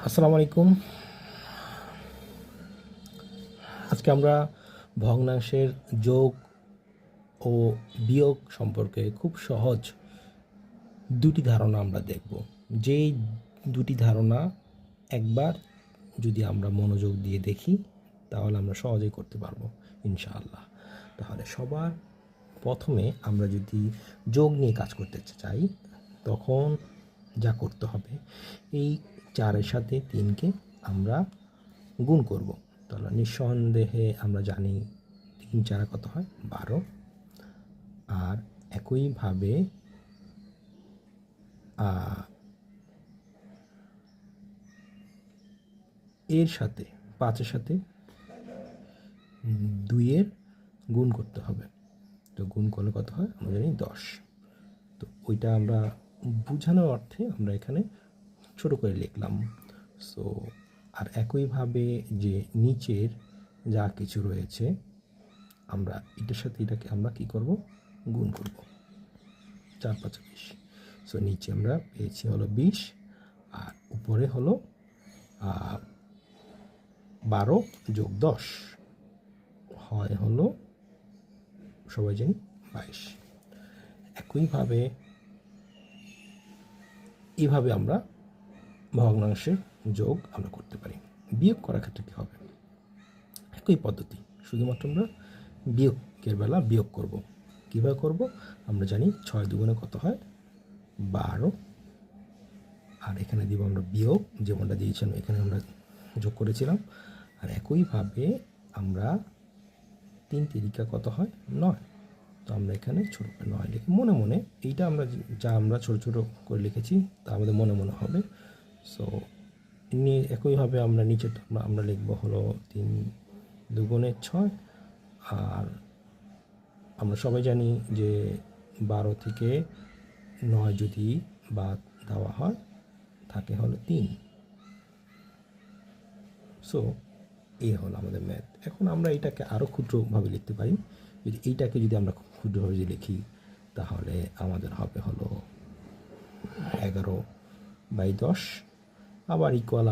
আসসালামু আলাইকুম। আজকে আমরা ভগ্নাংশের যোগ ও বিয়োগ সম্পর্কে খুব সহজ দুটি ধারণা আমরা দেখব। যেই দুটি ধারণা একবার যদি আমরা মনোযোগ দিয়ে দেখি তাহলে আমরা সহজেই করতে পারবো ইনশাআল্লাহ। তাহলে সবার প্রথমে আমরা যদি যোগ নিয়ে কাজ করতে চাই তখন যা করতে হবে, এই 4-এর সাথে 3কে আমরা গুণ করব। তাহলে নিঃসন্দেহে আমরা জানি 3 × 4 কত হয় 12। আর একইভাবে এর সাথে 5-এর সাথে 2-এর গুণ করতে হবে। তো গুণ করলে কত হয় আমরা জানি 10। তো ওইটা আমরা বোঝানোর অর্থে আমরা এখানে ছোট করে লিখলাম। সো আর একইভাবে যে নিচের যা কিছু রয়েছে আমরা এটার সাথে এটাকে আমরা কি করব, গুণ করব। 4 × 5 = 20। সো নিচে আমরা পেয়েছি হলো 20 আর উপরে হলো 12 + 10 হয় হলো সবাই জানি 22। একইভাবে এইভাবে আমরা ভগ্নাংশের যোগ আমরা করতে পারি। বিয়োগ করার ক্ষেত্রে কী হবে, একই পদ্ধতি, শুধুমাত্র আমরা বিয়োগের বেলা বিয়োগ করব। কীভাবে করব আমরা জানি 6 × 2 কত হয় 12। আর এখানে দিব আমরা বিয়োগ, যেমনটা দিয়েছিলাম এখানে আমরা যোগ করেছিলাম। আর একইভাবে আমরা 3 × 3 কত হয় 9। তো আমরা এখানে ছোটো করে 9 লিখি মনে মনে। এইটা আমরা যা আমরা ছোটো ছোটো করে লিখেছি তা আমাদের মনে মনে হবে। সো একইভাবে আমরা নিচেরটা আমরা লিখবো হলো 3 × 2 = 6। আর আমরা সবাই জানি যে 12 থেকে 9 যদি বাদ দেওয়া হয় থাকে হলো 3। সো এই হলো আমাদের ম্যাথ। এখন আমরা এটাকে আরও ক্ষুদ্রভাবে লিখতে পারি। যদি এইটাকে যদি আমরা ক্ষুদ্রভাবে যদি লিখি তাহলে আমাদের হবে হলো 11/10। আবার ইকুয়াল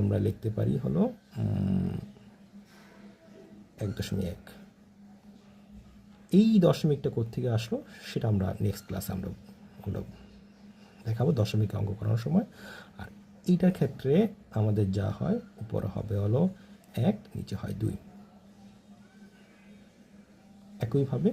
আমরা লিখতে পারি হলো 1.1। এই দশমিকটা কোত্থেকে আসলো সেটা আমরা নেক্সট ক্লাসে আমরা দেখাবো দশমিক অঙ্ক করার সময়। আর এইটার ক্ষেত্রে আমাদের যা হয় উপরে হবে হলো 1, নিচে হয় 2। একইভাবে